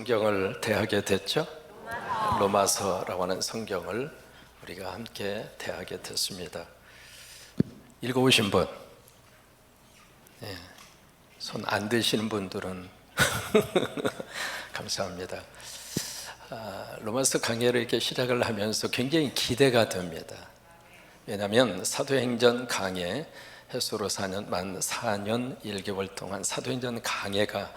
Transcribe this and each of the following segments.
성경을 대하게 됐죠? 로마서라고 하는 성경을 우리가 함께 대하게 됐습니다. 읽어오신 분? 네. 손 안 드시는 분들은 감사합니다. 로마서 강의를 이렇게 시작을 하면서 굉장히 기대가 됩니다. 왜냐하면 사도행전 강해 해수로 4년, 만 4년 1개월 동안 사도행전 강해가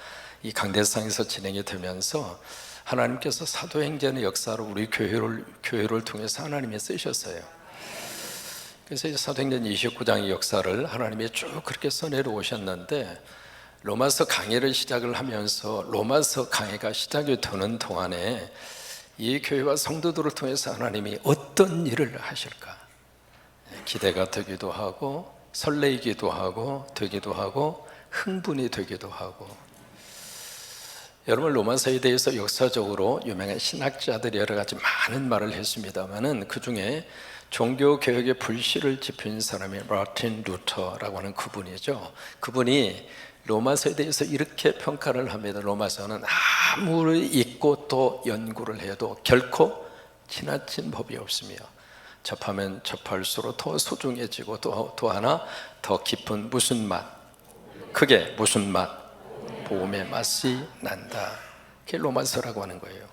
이 강대상에서 진행이 되면서 하나님께서 사도행전의 역사로 우리 교회를 통해서 하나님이 쓰셨어요. 그래서 이제 사도행전 29장의 역사를 하나님이 쭉 그렇게 써내려 오셨는데, 로마서 강해를 시작을 하면서 로마서 강해가 시작이 되는 동안에 이 교회와 성도들을 통해서 하나님이 어떤 일을 하실까 기대가 되기도 하고, 설레이기도 하고, 되기도 하고, 흥분이 되기도 하고. 여러분, 로마서에 대해서 역사적으로 유명한 신학자들이 여러 가지 많은 말을 했습니다만은 그 중에 종교개혁의 불씨를 지핀 사람이 마틴 루터라고 하는 그분이죠. 그분이 로마서에 대해서 이렇게 평가를 합니다. 로마서는 아무리 읽고 또 연구를 해도 결코 지나친 법이 없으며 접하면 접할수록 더 소중해지고 또 하나 더 깊은 무슨 맛, 크게 무슨 맛, 복음의 맛이 난다. 그게 로마서라고 하는 거예요.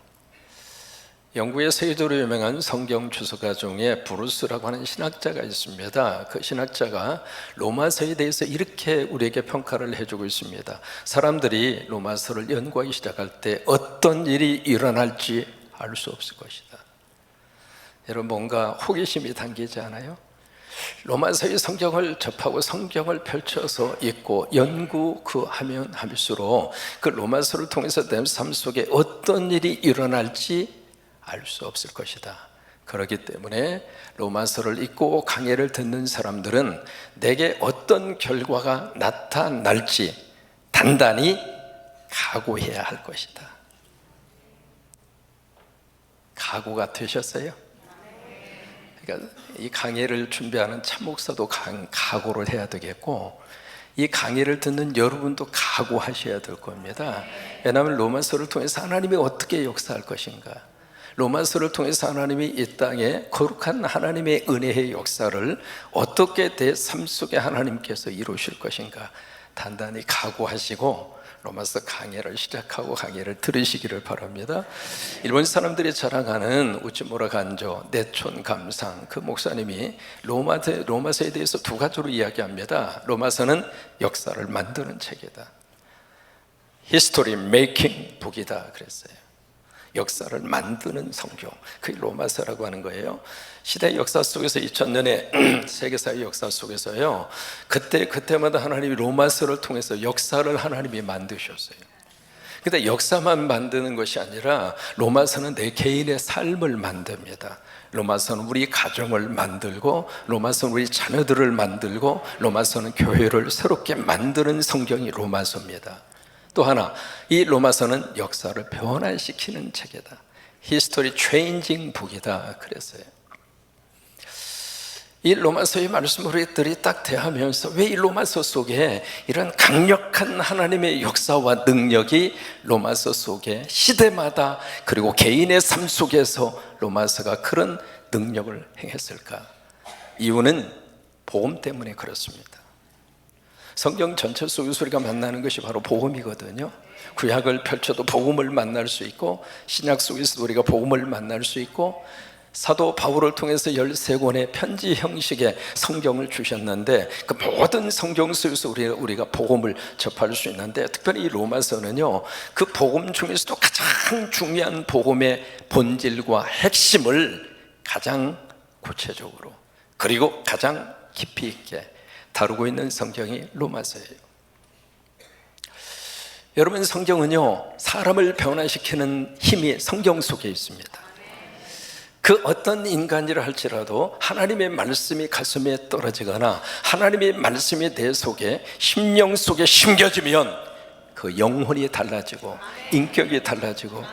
영국의 세계적으로 유명한 성경 주석가 중에 브루스라고 하는 신학자가 있습니다. 그 신학자가 로마서에 대해서 이렇게 우리에게 평가를 해주고 있습니다. 사람들이 로마서를 연구하기 시작할 때 어떤 일이 일어날지 알 수 없을 것이다. 여러분, 뭔가 호기심이 담기지 않아요? 로마서의 성경을 접하고 성경을 펼쳐서 읽고 하면 할수록 그 로마서를 통해서 내 삶 속에 어떤 일이 일어날지 알 수 없을 것이다. 그렇기 때문에 로마서를 읽고 강해를 듣는 사람들은 내게 어떤 결과가 나타날지 단단히 각오해야 할 것이다. 각오가 되셨어요? 그러니까 이 강의를 준비하는 참목사도 각오를 해야 되겠고, 이 강의를 듣는 여러분도 각오하셔야 될 겁니다. 왜냐하면 로마서를 통해서 하나님이 어떻게 역사할 것인가, 로마서를 통해서 하나님이 이 땅에 거룩한 하나님의 은혜의 역사를 어떻게 내 삶 속에 하나님께서 이루실 것인가 단단히 각오하시고 로마서 강의를 시작하고 강의를 들으시기를 바랍니다. 일본 사람들이 자랑하는 우치무라 간조 내촌 감상, 그 목사님이 로마서에 대해서 두 가지로 이야기합니다. 로마서는 역사를 만드는 책이다. 히스토리 메이킹 북이다 그랬어요. 역사를 만드는 성경, 그게 로마서라고 하는 거예요. 시대 역사 속에서 2000년의 세계사의 역사 속에서요, 그때마다 하나님이 로마서를 통해서 역사를 하나님이 만드셨어요. 근데 역사만 만드는 것이 아니라 로마서는 내 개인의 삶을 만듭니다. 로마서는 우리 가정을 만들고, 로마서는 우리 자녀들을 만들고, 로마서는 교회를 새롭게 만드는 성경이 로마서입니다. 또 하나, 이 로마서는 역사를 변화시키는 책이다. 히스토리 체인징 북이다 그랬어요. 이 로마서의 말씀들이 딱 대하면서 왜 이 로마서 속에 이런 강력한 하나님의 역사와 능력이 로마서 속에 시대마다 그리고 개인의 삶 속에서 로마서가 그런 능력을 행했을까? 이유는 복음 때문에 그렇습니다. 성경 전체 속에서 우리가 만나는 것이 바로 복음이거든요. 구약을 펼쳐도 복음을 만날 수 있고, 신약 속에서도 우리가 복음을 만날 수 있고, 사도 바울을 통해서 13권의 편지 형식의 성경을 주셨는데 그 모든 성경 속에서 우리가 복음을 접할 수 있는데, 특별히 이 로마서는요, 그 복음 중에서도 가장 중요한 복음의 본질과 핵심을 가장 구체적으로 그리고 가장 깊이 있게 다루고 있는 성경이 로마서예요. 여러분, 성경은요, 사람을 변화시키는 힘이 성경 속에 있습니다. 그 어떤 인간이라 할지라도 하나님의 말씀이 가슴에 떨어지거나 하나님의 말씀이 내 속에 심령 속에 심겨지면 그 영혼이 달라지고 인격이 달라지고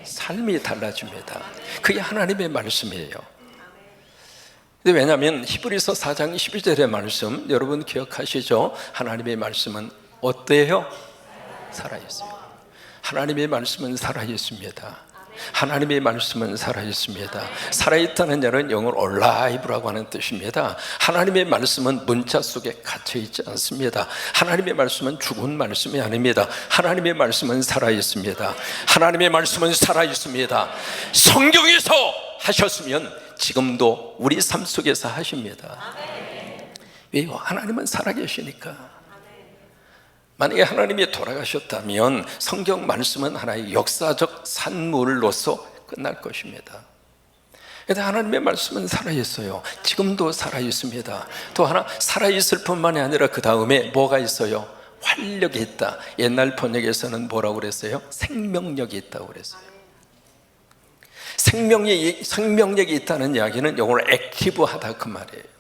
삶이 달라집니다. 그게 하나님의 말씀이에요. 왜냐하면 히브리서 4장 12절의 말씀 여러분 기억하시죠? 하나님의 말씀은 어때요? 살아있어요. 하나님의 말씀은 살아있습니다. 하나님의 말씀은 살아있습니다. 살아있다는 자는 영어로 alive라고 하는 뜻입니다. 하나님의 말씀은 문자 속에 갇혀있지 않습니다. 하나님의 말씀은 죽은 말씀이 아닙니다. 하나님의 말씀은 살아있습니다. 하나님의 말씀은 살아있습니다. 성경에서 하셨으면 지금도 우리 삶 속에서 하십니다. 왜요? 하나님은 살아계시니까. 만약에 하나님이 돌아가셨다면 성경 말씀은 하나의 역사적 산물로서 끝날 것입니다. 그런데 하나님의 말씀은 살아있어요. 지금도 살아있습니다. 또 하나, 살아있을 뿐만이 아니라 그 다음에 뭐가 있어요? 활력이 있다. 옛날 번역에서는 뭐라고 그랬어요? 생명력이 있다고 그랬어요. 생명력이 있다는 이야기는 영어로 액티브하다 그 말이에요.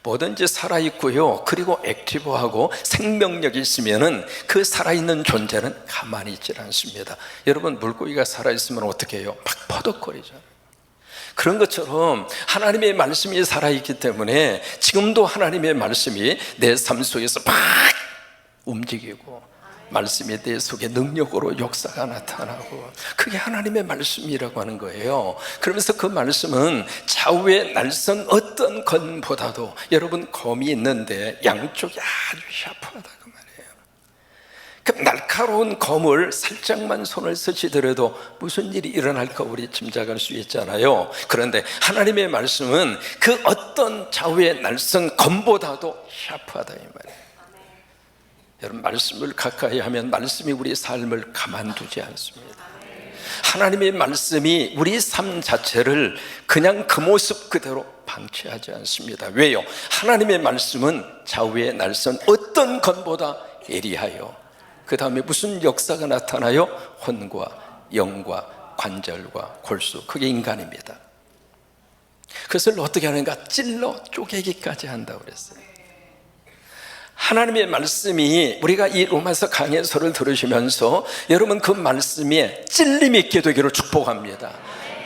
뭐든지 살아있고요, 그리고 액티브하고 생명력이 있으면은 그 살아있는 존재는 가만히 있질 않습니다. 여러분, 물고기가 살아있으면 어떻게 해요? 막 퍼덕거리잖아요. 그런 것처럼 하나님의 말씀이 살아있기 때문에 지금도 하나님의 말씀이 내 삶 속에서 막 움직이고, 말씀이 내 속에 능력으로 역사가 나타나고, 그게 하나님의 말씀이라고 하는 거예요. 그러면서 그 말씀은 좌우의 날선 어떤 건보다도, 여러분 검이 있는데 양쪽이 아주 샤프하다 그 말이에요. 그 날카로운 검을 살짝만 손을 쓰시더라도 무슨 일이 일어날까 우리 짐작할 수 있잖아요. 그런데 하나님의 말씀은 그 어떤 좌우의 날선 검보다도 샤프하다 이 말이에요. 여러분, 말씀을 가까이 하면 말씀이 우리 삶을 가만두지 않습니다. 하나님의 말씀이 우리 삶 자체를 그냥 그 모습 그대로 방치하지 않습니다. 왜요? 하나님의 말씀은 좌우의 날선 어떤 것보다 예리하여, 그 다음에 무슨 역사가 나타나요? 혼과 영과 관절과 골수, 그게 인간입니다. 그것을 어떻게 하는가? 찔러 쪼개기까지 한다고 그랬어요. 하나님의 말씀이, 우리가 이 로마서 강해서를 들으시면서 여러분 그 말씀에 찔림이 있게 되기를 축복합니다.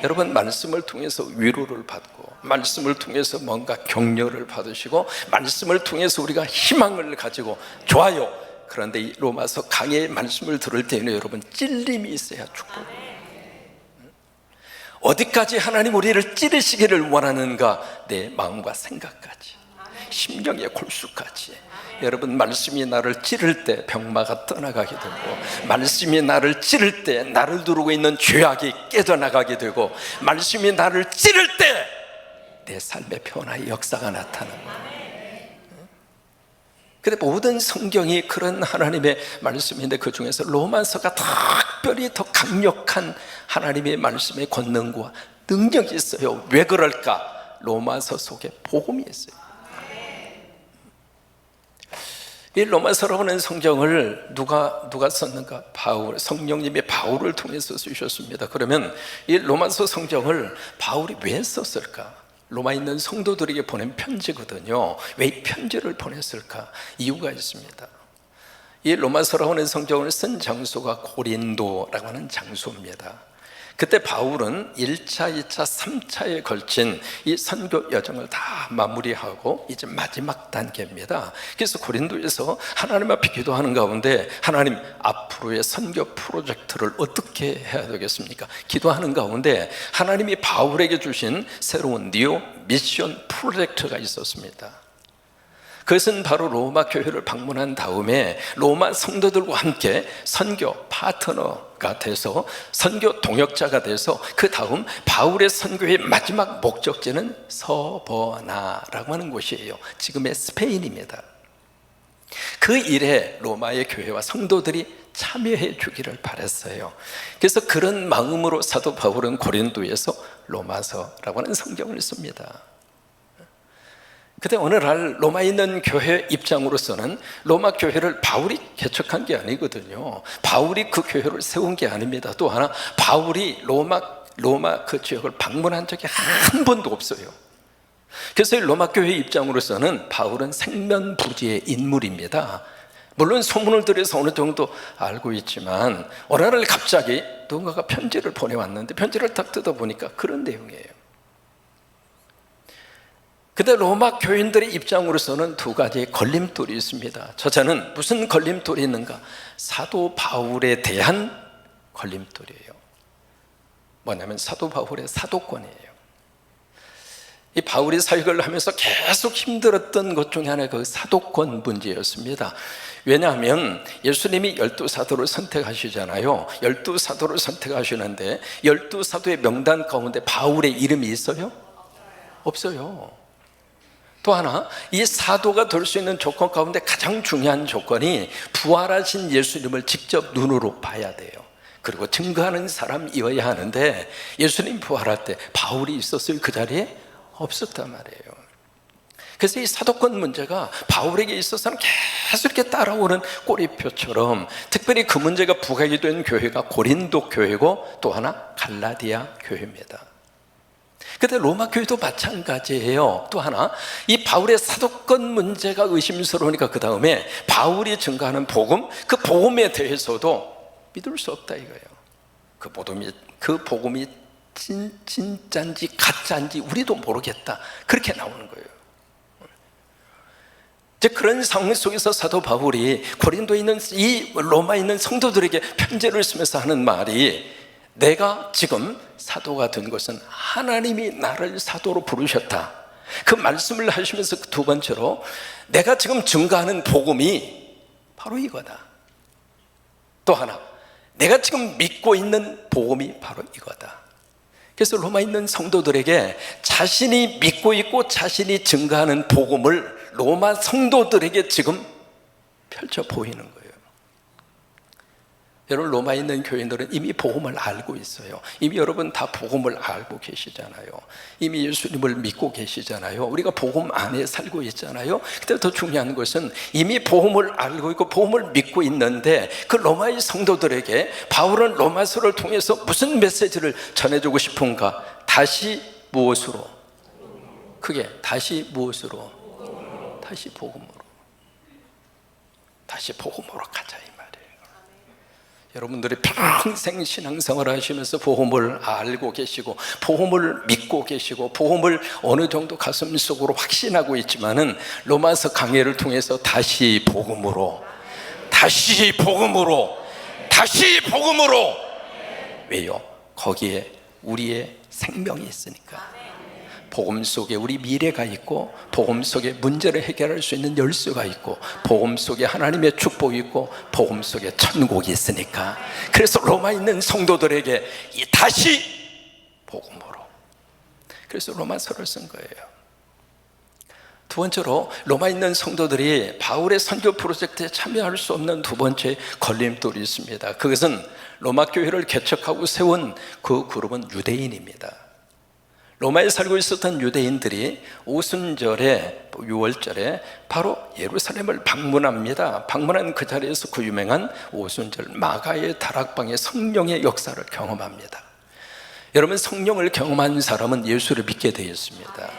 여러분, 말씀을 통해서 위로를 받고, 말씀을 통해서 뭔가 격려를 받으시고, 말씀을 통해서 우리가 희망을 가지고, 좋아요. 그런데 이 로마서 강해의 말씀을 들을 때에는 여러분 찔림이 있어야 축복합니다. 어디까지 하나님 우리를 찌르시기를 원하는가? 내 마음과 생각까지, 심령의 골수까지. 여러분, 말씀이 나를 찌를 때 병마가 떠나가게 되고, 말씀이 나를 찌를 때 나를 두르고 있는 죄악이 깨져나가게 되고, 말씀이 나를 찌를 때 내 삶의 변화의 역사가 나타나는 거예요. 근데 모든 성경이 그런 하나님의 말씀인데, 그 중에서 로마서가 특별히 더 강력한 하나님의 말씀의 권능과 능력이 있어요. 왜 그럴까? 로마서 속에 복음이 있어요. 이 로마서라는 성경을 누가 썼는가? 바울, 성령님이 바울을 통해서 쓰셨습니다. 그러면 이 로마서 성경을 바울이 왜 썼을까? 로마에 있는 성도들에게 보낸 편지거든요. 왜 이 편지를 보냈을까? 이유가 있습니다. 이 로마서라고 하는 성경을 쓴 장소가 고린도라고 하는 장소입니다. 그때 바울은 1차, 2차, 3차에 걸친 이 선교 여정을 다 마무리하고 이제 마지막 단계입니다. 그래서 고린도에서 하나님 앞에 기도하는 가운데, 하나님, 앞으로의 선교 프로젝트를 어떻게 해야 되겠습니까? 기도하는 가운데 하나님이 바울에게 주신 새로운 뉴 미션 프로젝트가 있었습니다. 그것은 바로 로마 교회를 방문한 다음에 로마 성도들과 함께 선교 파트너가 돼서, 선교 동역자가 돼서, 그 다음 바울의 선교의 마지막 목적지는 서버나라고 하는 곳이에요. 지금의 스페인입니다. 그 일에 로마의 교회와 성도들이 참여해 주기를 바랐어요. 그래서 그런 마음으로 사도 바울은 고린도에서 로마서라고 하는 성경을 씁니다. 그때 오늘날 로마에 있는 교회 입장으로서는 로마 교회를 바울이 개척한 게 아니거든요. 바울이 그 교회를 세운 게 아닙니다. 또 하나, 바울이 로마 그 지역을 방문한 적이 한 번도 없어요. 그래서 로마 교회 입장으로서는 바울은 생면부지의 인물입니다. 물론 소문을 들어서 어느 정도 알고 있지만, 어느 날 갑자기 누군가가 편지를 보내왔는데 편지를 딱 뜯어보니까 그런 내용이에요. 근데 로마 교인들의 입장으로서는 두 가지 걸림돌이 있습니다. 저자는 무슨 걸림돌이 있는가? 사도 바울에 대한 걸림돌이에요. 뭐냐면 사도 바울의 사도권이에요. 이 바울이 사역을 하면서 계속 힘들었던 것 중에 하나가 그 사도권 문제였습니다. 왜냐하면 예수님이 12사도를 선택하시잖아요. 12사도를 선택하시는데 12사도의 명단 가운데 바울의 이름이 있어요? 없어요. 또 하나, 이 사도가 될 수 있는 조건 가운데 가장 중요한 조건이 부활하신 예수님을 직접 눈으로 봐야 돼요. 그리고 증거하는 사람이어야 하는데 예수님 부활할 때 바울이 있었어요? 그 자리에? 없었단 말이에요. 그래서 이 사도권 문제가 바울에게 있어서는 계속 이렇게 따라오는 꼬리표처럼, 특별히 그 문제가 부각이 된 교회가 고린도 교회고 또 하나 갈라디아 교회입니다. 근데 로마 교회도 마찬가지예요. 또 하나, 이 바울의 사도권 문제가 의심스러우니까 그 다음에 바울이 증거하는 복음, 그 복음에 대해서도 믿을 수 없다 이거예요. 그 복음이 진짜인지 가짜인지 우리도 모르겠다, 그렇게 나오는 거예요. 이제 그런 상황 속에서 사도 바울이 고린도에 있는 이 로마에 있는 성도들에게 편지를 쓰면서 하는 말이, 내가 지금 사도가 된 것은 하나님이 나를 사도로 부르셨다. 그 말씀을 하시면서 두 번째로, 내가 지금 증거하는 복음이 바로 이거다. 또 하나, 내가 지금 믿고 있는 복음이 바로 이거다. 그래서 로마에 있는 성도들에게 자신이 믿고 있고 자신이 증거하는 복음을 로마 성도들에게 지금 펼쳐 보이는 거예요. 여러분, 로마에 있는 교인들은 이미 복음을 알고 있어요. 이미 여러분 다 복음을 알고 계시잖아요. 이미 예수님을 믿고 계시잖아요. 우리가 복음 안에 살고 있잖아요. 근데 더 중요한 것은 이미 복음을 알고 있고 복음을 믿고 있는데, 그 로마의 성도들에게 바울은 로마서를 통해서 무슨 메시지를 전해주고 싶은가? 다시 무엇으로? 그게 다시 무엇으로? 다시 복음으로. 다시 복음으로 가자 이 말이에요. 여러분들이 평생 신앙생활을 하시면서 복음을 알고 계시고 복음을 믿고 계시고 복음을 어느 정도 가슴속으로 확신하고 있지만은 로마서 강해를 통해서 다시 복음으로, 다시 복음으로, 다시 복음으로. 왜요? 거기에 우리의 생명이 있으니까. 복음 속에 우리 미래가 있고, 복음 속에 문제를 해결할 수 있는 열쇠가 있고, 복음 속에 하나님의 축복이 있고, 복음 속에 천국이 있으니까. 그래서 로마에 있는 성도들에게 다시 복음으로. 그래서 로마서를 쓴 거예요. 두 번째로, 로마에 있는 성도들이 바울의 선교 프로젝트에 참여할 수 없는 두 번째 걸림돌이 있습니다. 그것은 로마 교회를 개척하고 세운 그 그룹은 유대인입니다. 로마에 살고 있었던 유대인들이 오순절에, 6월절에 바로 예루살렘을 방문합니다. 방문한 그 자리에서 그 유명한 오순절 마가의 다락방의 성령의 역사를 경험합니다. 여러분, 성령을 경험한 사람은 예수를 믿게 되어 있습니다.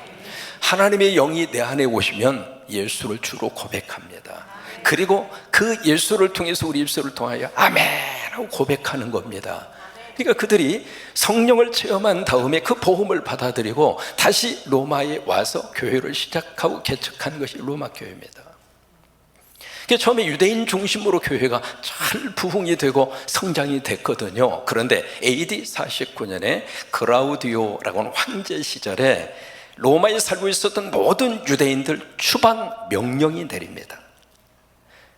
하나님의 영이 내 안에 오시면 예수를 주로 고백합니다. 그리고 그 예수를 통해서 우리 입술을 통하여 아멘 하고 고백하는 겁니다. 그러니까 그들이 성령을 체험한 다음에 그 복음을 받아들이고 다시 로마에 와서 교회를 시작하고 개척한 것이 로마 교회입니다. 처음에 유대인 중심으로 교회가 잘 부흥이 되고 성장이 됐거든요. 그런데 AD 49년에 그라우디오라고 하는 황제 시절에 로마에 살고 있었던 모든 유대인들 추방 명령이 내립니다.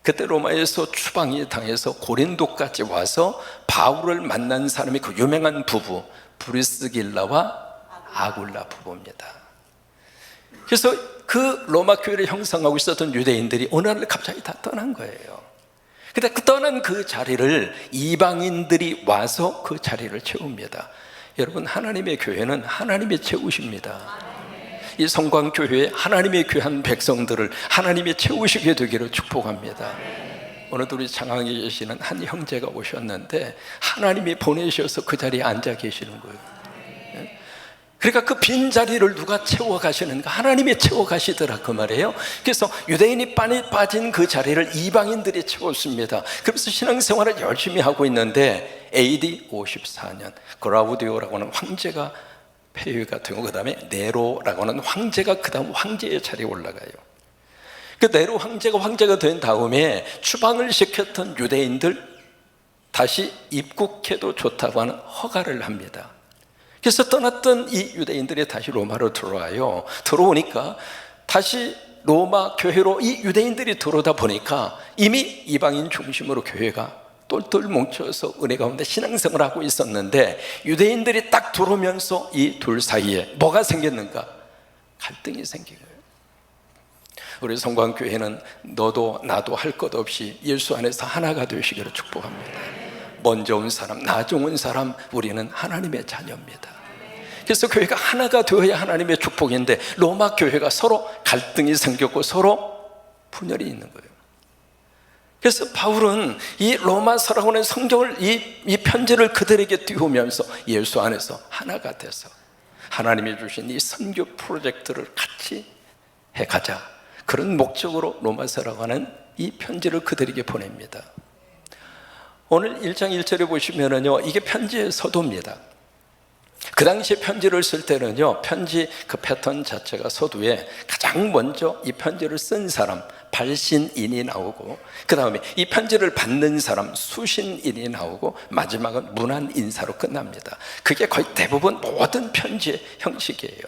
그때 로마에서 추방이 당해서 고린도까지 와서 바울을 만난 사람이 그 유명한 부부 브리스길라와 아굴라 부부입니다. 그래서 그 로마 교회를 형성하고 있었던 유대인들이 어느 날 갑자기 다 떠난 거예요. 근데 그 떠난 그 자리를 이방인들이 와서 그 자리를 채웁니다. 여러분, 하나님의 교회는 하나님이 채우십니다. 이 성광교회에 하나님의 귀한 백성들을 하나님이 채우시게 되기를 축복합니다. 오늘도 우리 장항에 계시는 한 형제가 오셨는데 하나님이 보내셔서 그 자리에 앉아 계시는 거예요. 그러니까 그 빈 자리를 누가 채워가시는가? 하나님이 채워가시더라 그 말이에요. 그래서 유대인이 빠진 그 자리를 이방인들이 채웠습니다. 그래서 신앙생활을 열심히 하고 있는데 AD 54년 그라우디오라고 하는 황제가 폐위가 되고 그 다음에 네로라고 하는 황제가 그 다음 황제의 자리에 올라가요. 그 네로 황제가 된 다음에 추방을 시켰던 유대인들 다시 입국해도 좋다고 하는 허가를 합니다. 그래서 떠났던 이 유대인들이 다시 로마로 들어와요. 들어오니까 다시 로마 교회로 이 유대인들이 들어오다 보니까 이미 이방인 중심으로 교회가 똘똘 뭉쳐서 은혜 가운데 신앙생활을 하고 있었는데 유대인들이 딱 들어오면서 이 둘 사이에 뭐가 생겼는가? 갈등이 생긴 거예요. 우리 성광교회는 너도 나도 할 것 없이 예수 안에서 하나가 되시기를 축복합니다. 먼저 온 사람, 나중 온 사람, 우리는 하나님의 자녀입니다. 그래서 교회가 하나가 되어야 하나님의 축복인데 로마 교회가 서로 갈등이 생겼고 서로 분열이 있는 거예요. 그래서 바울은 이 로마서라고 하는 성경을 이 편지를 그들에게 띄우면서 예수 안에서 하나가 돼서 하나님이 주신 이 선교 프로젝트를 같이 해가자, 그런 목적으로 로마서라고 하는 이 편지를 그들에게 보냅니다. 오늘 1장 1절에 보시면은요, 이게 편지의 서두입니다. 그 당시에 편지를 쓸 때는요, 편지 그 패턴 자체가 서두에 가장 먼저 이 편지를 쓴 사람 발신인이 나오고, 그 다음에 이 편지를 받는 사람 수신인이 나오고, 마지막은 문안 인사로 끝납니다. 그게 거의 대부분 모든 편지의 형식이에요.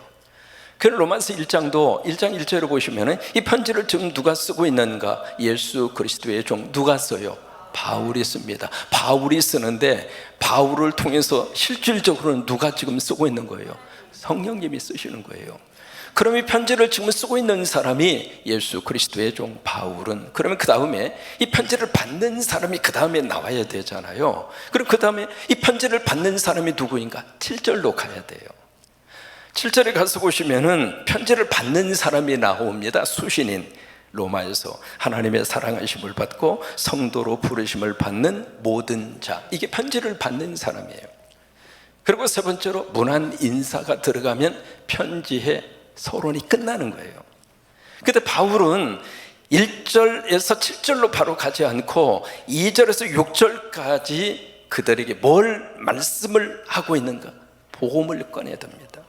그 로마서 1장도 1장 1절을 보시면은 이 편지를 지금 누가 쓰고 있는가? 예수 그리스도의 종 누가 써요? 바울이 씁니다. 바울이 쓰는데 바울을 통해서 실질적으로는 누가 지금 쓰고 있는 거예요? 성령님이 쓰시는 거예요. 그럼 이 편지를 지금 쓰고 있는 사람이 예수 그리스도의 종 바울은, 그러면 그 다음에 이 편지를 받는 사람이 그 다음에 나와야 되잖아요. 그리고 그 다음에 이 편지를 받는 사람이 누구인가? 7절로 가야 돼요. 7절에 가서 보시면은 편지를 받는 사람이 나옵니다. 수신인, 로마에서 하나님의 사랑하심을 받고 성도로 부르심을 받는 모든 자, 이게 편지를 받는 사람이에요. 그리고 세 번째로 문안 인사가 들어가면 편지의 서론이 끝나는 거예요. 근데 바울은 1절에서 7절로 바로 가지 않고 2절에서 6절까지 그들에게 뭘 말씀을 하고 있는가? 복음을 꺼내듭니다.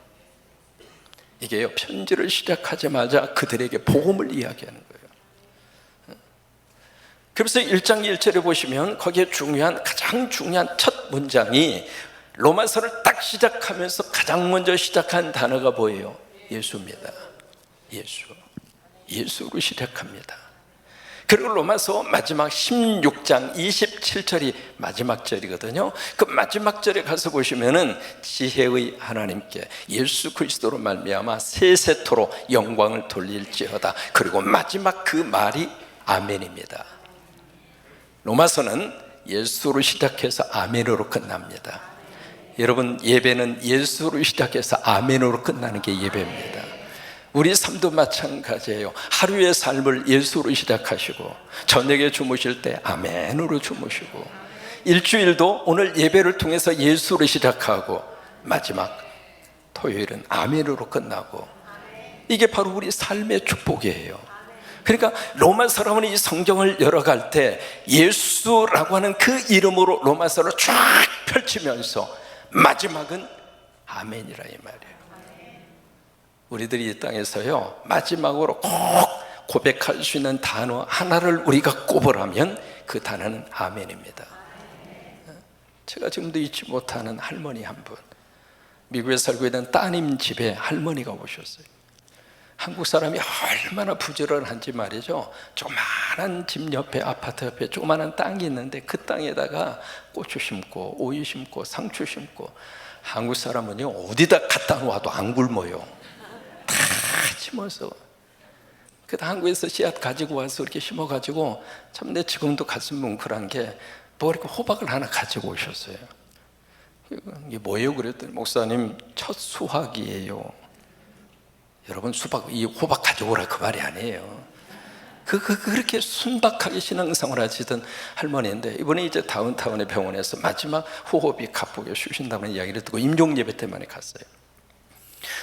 이게요, 편지를 시작하자마자 그들에게 복음을 이야기하는 거예요. 그래서 1장 1절에 보시면 거기에 가장 중요한 첫 문장이 로마서를 딱 시작하면서 가장 먼저 시작한 단어가 뭐예요? 예수입니다. 예수로 시작합니다. 그리고 로마서 마지막 16장 27절이 마지막 절이거든요. 그 마지막 절에 가서 보시면은 지혜의 하나님께 예수 그리스도로 말미암아 세세토록 영광을 돌릴지어다. 그리고 마지막 그 말이 아멘입니다. 로마서는 예수로 시작해서 아멘으로 끝납니다. 여러분, 예배는 예수로 시작해서 아멘으로 끝나는 게 예배입니다. 우리 삶도 마찬가지예요. 하루의 삶을 예수로 시작하시고 저녁에 주무실 때 아멘으로 주무시고, 일주일도 오늘 예배를 통해서 예수로 시작하고 마지막 토요일은 아멘으로 끝나고, 이게 바로 우리 삶의 축복이에요. 그러니까 로마 사람은 이 성경을 열어갈 때 예수라고 하는 그 이름으로 로마서를 쫙 펼치면서 마지막은 아멘이라 이 말이에요. 우리들이 이 땅에서요, 마지막으로 꼭 고백할 수 있는 단어 하나를 우리가 꼽으라면 그 단어는 아멘입니다. 제가 지금도 잊지 못하는 할머니 한 분, 미국에 살고 있는 따님 집에 할머니가 오셨어요. 한국 사람이 얼마나 부지런한지 말이죠. 조그마한 집 옆에, 아파트 옆에 조그마한 땅이 있는데 그 땅에다가 고추 심고 오이 심고 상추 심고, 한국 사람은요 어디다 갖다 놓아도 안 굶어요. 다 심어서. 그 한국에서 씨앗 가지고 와서 이렇게 심어가지고, 참 내 지금도 가슴 뭉클한 게 뭐 이렇게 호박을 하나 가지고 오셨어요. 이게 뭐예요? 그랬더니 목사님 첫 수확이에요. 여러분, 이 호박 가져오라 그 말이 아니에요. 그렇게 순박하게 신앙생활 하시던 할머니인데, 이번에 이제 다운타운의 병원에서 마지막 호흡이 가쁘게 쉬신다는 이야기를 듣고 임종 예배 때만에 갔어요.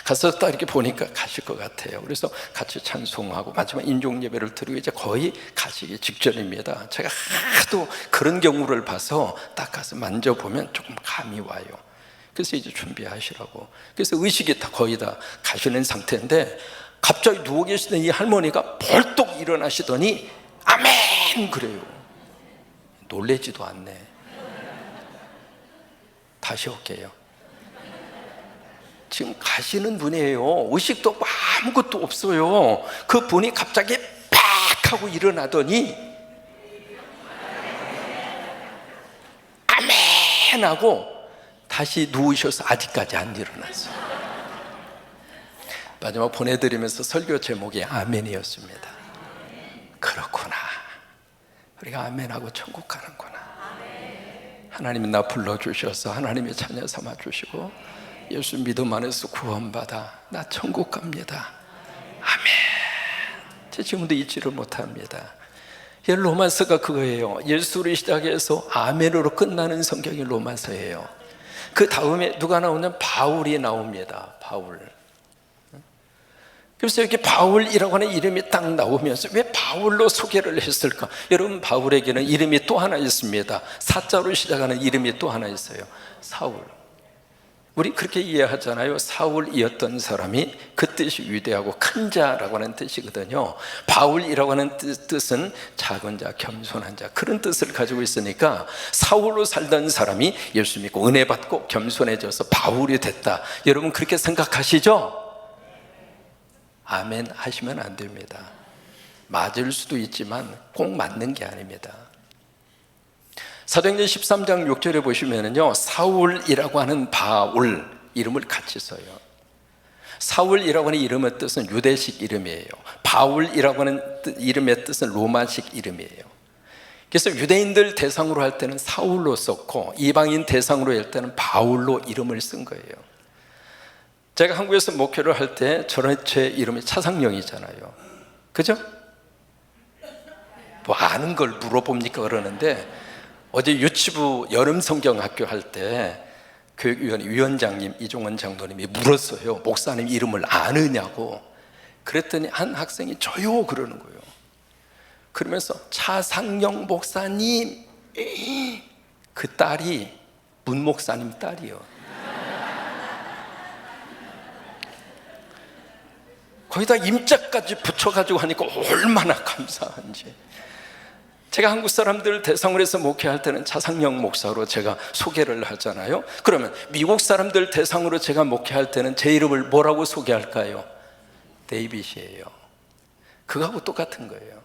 가서 딱 이렇게 보니까 가실 것 같아요. 그래서 같이 찬송하고 마지막 임종 예배를 드리고 이제 거의 가시기 직전입니다. 제가 하도 그런 경우를 봐서 딱 가서 만져보면 조금 감이 와요. 그래서 이제 준비하시라고. 그래서 의식이 다 거의 다 가시는 상태인데 갑자기 누워 계시던 이 할머니가 벌떡 일어나시더니 아멘 그래요. 놀래지도 않네. 다시 올게요. 지금 가시는 분이에요. 의식도 없고 아무것도 없어요. 그 분이 갑자기 팍 하고 일어나더니 아멘 하고 다시 누우셔서 아직까지 안 일어났어요. 마지막 보내드리면서 설교 제목이 아멘이었습니다. 그렇구나, 우리가 아멘하고 천국 가는구나. 하나님이 나 불러주셔서 하나님의 자녀 삼아주시고 예수 믿음 안에서 구원받아 나 천국 갑니다. 아멘. 제 지금도 잊지를 못합니다. 로마서가 그거예요. 예수를 시작해서 아멘으로 끝나는 성경이 로마서예요. 그 다음에 누가 나오냐면 바울이 나옵니다. 바울. 그래서 이렇게 바울이라고 하는 이름이 딱 나오면서 왜 바울로 소개를 했을까? 여러분, 바울에게는 이름이 또 하나 있습니다. 사자로 시작하는 이름이 또 하나 있어요. 사울. 우리 그렇게 이해하잖아요. 사울이었던 사람이 그 뜻이 위대하고 큰 자라고 하는 뜻이거든요. 바울이라고 하는 뜻은 작은 자, 겸손한 자, 그런 뜻을 가지고 있으니까 사울로 살던 사람이 예수 믿고 은혜 받고 겸손해져서 바울이 됐다. 여러분 그렇게 생각하시죠? 아멘 하시면 안 됩니다. 맞을 수도 있지만 꼭 맞는 게 아닙니다. 사도행전 13장 6절에 보시면은요, 사울이라고 하는 바울 이름을 같이 써요. 사울이라고 하는 이름의 뜻은 유대식 이름이에요. 바울이라고 하는 이름의 뜻은 로마식 이름이에요. 그래서 유대인들 대상으로 할 때는 사울로 썼고 이방인 대상으로 할 때는 바울로 이름을 쓴 거예요. 제가 한국에서 목회를 할 때 제 이름이 차상영이잖아요. 그죠? 뭐 아는 걸 물어봅니까 그러는데, 어제 유치부 여름 성경학교 할 때 교육위원장님 이종원 장로님이 물었어요. 목사님 이름을 아느냐고. 그랬더니 한 학생이 저요 그러는 거예요. 그러면서 차상영 목사님, 그 딸이 문 목사님 딸이요. 거기다 임자까지 붙여가지고 하니까 얼마나 감사한지. 제가 한국 사람들 대상으로 해서 목회할 때는 차상영 목사로 제가 소개를 하잖아요. 그러면 미국 사람들 대상으로 제가 목회할 때는 제 이름을 뭐라고 소개할까요? 데이빗이에요. 그거하고 똑같은 거예요.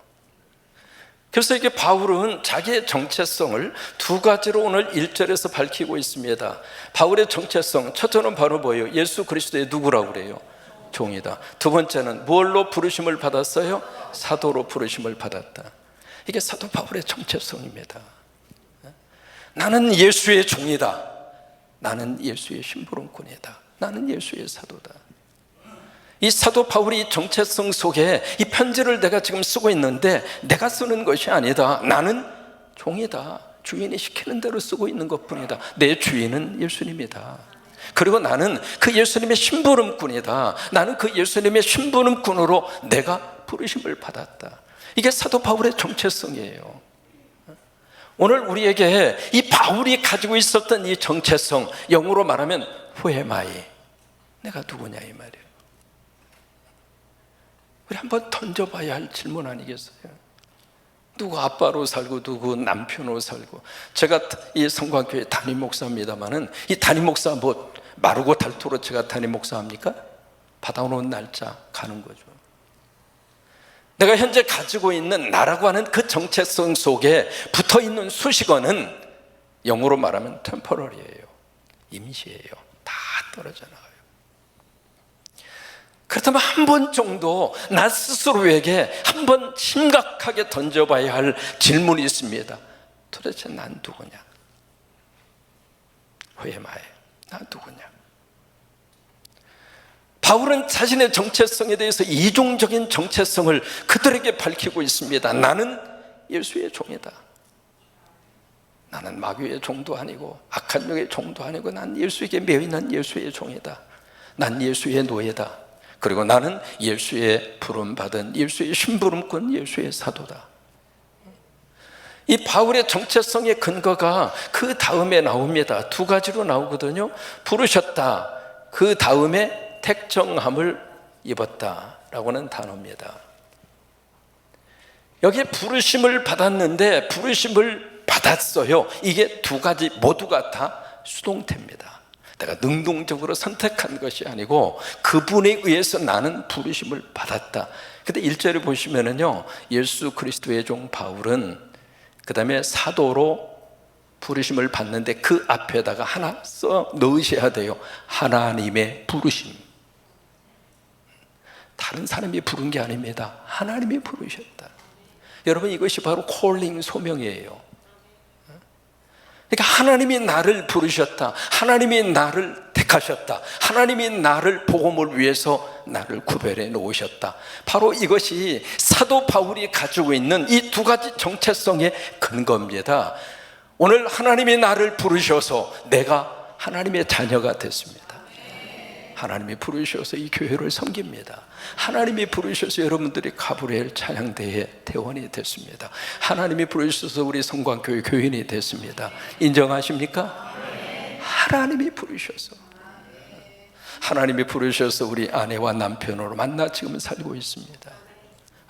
그래서 이게 바울은 자기의 정체성을 두 가지로 오늘 1절에서 밝히고 있습니다. 바울의 정체성, 첫째는 바로 뭐예요? 예수 그리스도의 누구라고 그래요? 종이다. 두 번째는 뭘로 부르심을 받았어요? 사도로 부르심을 받았다. 이게 사도 바울의 정체성입니다. 나는 예수의 종이다. 나는 예수의 심부름꾼이다. 나는 예수의 사도다. 이 사도 바울이 정체성 속에 이 편지를 내가 지금 쓰고 있는데 내가 쓰는 것이 아니다. 나는 종이다. 주인이 시키는 대로 쓰고 있는 것뿐이다. 내 주인은 예수님이다. 그리고 나는 그 예수님의 심부름꾼이다. 나는 그 예수님의 심부름꾼으로 내가 부르심을 받았다. 이게 사도 바울의 정체성이에요. 오늘 우리에게 이 바울이 가지고 있었던 이 정체성, 영어로 말하면 Who am I? 내가 누구냐 이 말이에요. 우리 한번 던져봐야 할 질문 아니겠어요? 누구 아빠로 살고 누구 남편으로 살고. 제가 이 성광교회 담임 목사입니다만은 이 담임 목사 뭐 마르고 닳도록 제가 담임 목사합니까? 받아오는 날짜 가는 거죠. 내가 현재 가지고 있는 나라고 하는 그 정체성 속에 붙어있는 수식어는 영어로 말하면 템포러리예요. 임시예요. 다 떨어져 나가요. 그렇다면 한 번 정도 나 스스로에게 한 번 심각하게 던져봐야 할 질문이 있습니다. 도대체 난 누구냐? 회마에 난 누구냐? 바울은 자신의 정체성에 대해서 이중적인 정체성을 그들에게 밝히고 있습니다. 나는 예수의 종이다. 나는 마귀의 종도 아니고 악한 영의 종도 아니고 난 예수에게 매이는 예수의 종이다. 난 예수의 노예다. 그리고 나는 예수의 부름받은 예수의 심부름꾼 예수의 사도다. 이 바울의 정체성의 근거가 그 다음에 나옵니다. 두 가지로 나오거든요. 부르셨다, 그 다음에 택정함을 입었다라고는 단어입니다. 여기에 부르심을 받았는데 부르심을 받았어요. 이게 두 가지 모두가 다 수동태입니다. 내가 능동적으로 선택한 것이 아니고 그분에 의해서 나는 부르심을 받았다. 근데 1절에 보시면은요, 예수 그리스도의 종 바울은 그 다음에 사도로 부르심을 받는데 그 앞에다가 하나 써 넣으셔야 돼요. 하나님의 부르심. 다른 사람이 부른 게 아닙니다. 하나님이 부르셨다. 여러분, 이것이 바로 콜링, 소명이에요. 그러니까 하나님이 나를 부르셨다, 하나님이 나를 택하셨다, 하나님이 나를 복음을 위해서 나를 구별해 놓으셨다. 바로 이것이 사도 바울이 가지고 있는 이 두 가지 정체성의 근거입니다. 오늘 하나님이 나를 부르셔서 내가 하나님의 자녀가 됐습니다. 하나님이 부르셔서 이 교회를 섬깁니다. 하나님이 부르셔서 여러분들이 가브리엘 찬양대회 대원이 됐습니다. 하나님이 부르셔서 우리 성광교회 교인이 됐습니다. 인정하십니까? 하나님이 부르셔서, 하나님이 부르셔서 우리 아내와 남편으로 만나 지금 살고 있습니다.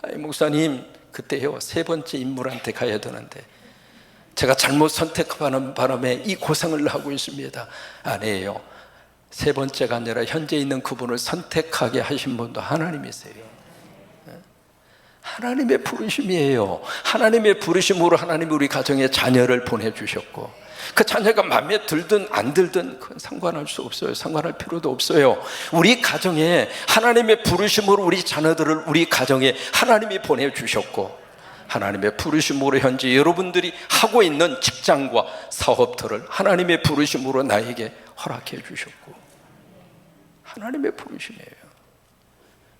아니, 목사님, 그때요, 세 번째 인물한테 가야 되는데 제가 잘못 선택하는 바람에 이 고생을 하고 있습니다. 아니에요. 세 번째가 아니라 현재 있는 그분을 선택하게 하신 분도 하나님이세요. 하나님의 부르심이에요. 하나님의 부르심으로 하나님이 우리 가정에 자녀를 보내주셨고, 그 자녀가 마음에 들든 안 들든 그건 상관할 수 없어요. 상관할 필요도 없어요. 우리 가정에 하나님의 부르심으로 우리 자녀들을 우리 가정에 하나님이 보내주셨고, 하나님의 부르심으로 현재 여러분들이 하고 있는 직장과 사업들을 하나님의 부르심으로 나에게 허락해 주셨고, 하나님의 부르심이에요.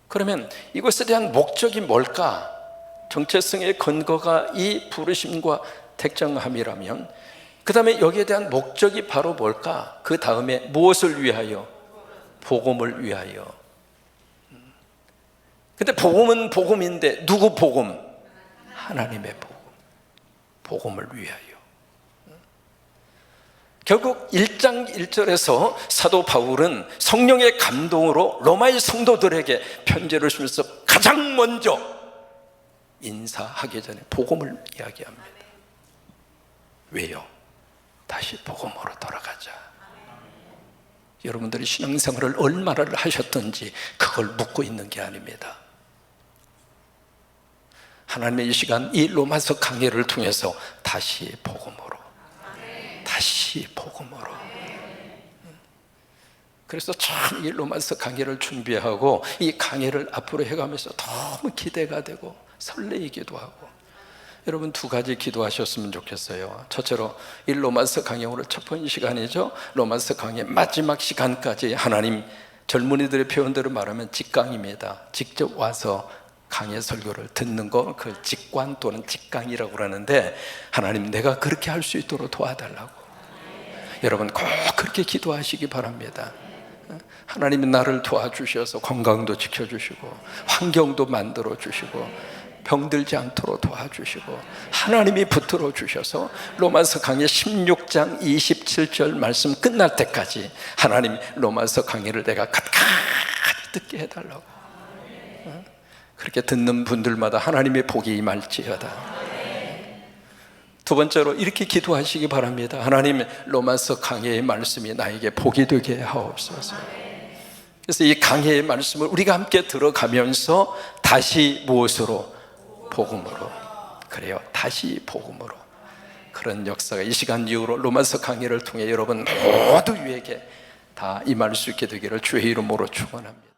그러면 이것에 대한 목적이 뭘까? 정체성의 근거가 이 부르심과 택정함이라면 그 다음에 여기에 대한 목적이 바로 뭘까? 그 다음에 무엇을 위하여? 복음을 위하여. 근데 복음은 복음인데 누구 복음? 하나님의 복음. 복음을 위하여. 결국 1장 1절에서 사도 바울은 성령의 감동으로 로마의 성도들에게 편지를 쓰면서 가장 먼저 인사하기 전에 복음을 이야기합니다. 왜요? 다시 복음으로 돌아가자. 여러분들이 신앙생활을 얼마나 하셨던지 그걸 묻고 있는 게 아닙니다. 하나님의 이 시간, 이 로마서 강해를 통해서 다시 복음으로, 다시 복음으로. 그래서 참 이 로마서 강해를 준비하고 이 강해를 앞으로 해가면서 너무 기대가 되고 설레이기도 하고. 여러분, 두 가지 기도하셨으면 좋겠어요. 첫째로 이 로마서 강해, 오늘 첫 번째 시간이죠. 로마서 강해 마지막 시간까지 하나님, 젊은이들의 표현대로 말하면 직강입니다. 직접 와서 강의 설교를 듣는 거, 그 직관 또는 직강이라고 그러는데, 하나님, 내가 그렇게 할 수 있도록 도와달라고. 여러분, 꼭 그렇게 기도하시기 바랍니다. 하나님이 나를 도와주셔서 건강도 지켜주시고 환경도 만들어주시고 병들지 않도록 도와주시고 하나님이 붙들어 주셔서 로마서 강의 16장 27절 말씀 끝날 때까지 하나님, 로마서 강의를 내가 끝까지 듣게 해달라고. 그렇게 듣는 분들마다 하나님의 복이 임할지어다. 두 번째로 이렇게 기도하시기 바랍니다. 하나님, 로마서 강해의 말씀이 나에게 복이 되게 하옵소서. 그래서 이 강해의 말씀을 우리가 함께 들어가면서 다시 무엇으로? 복음으로. 그래요, 다시 복음으로. 그런 역사가 이 시간 이후로 로마서 강해를 통해 여러분 모두에게 다 임할 수 있게 되기를 주의 이름으로 축원합니다.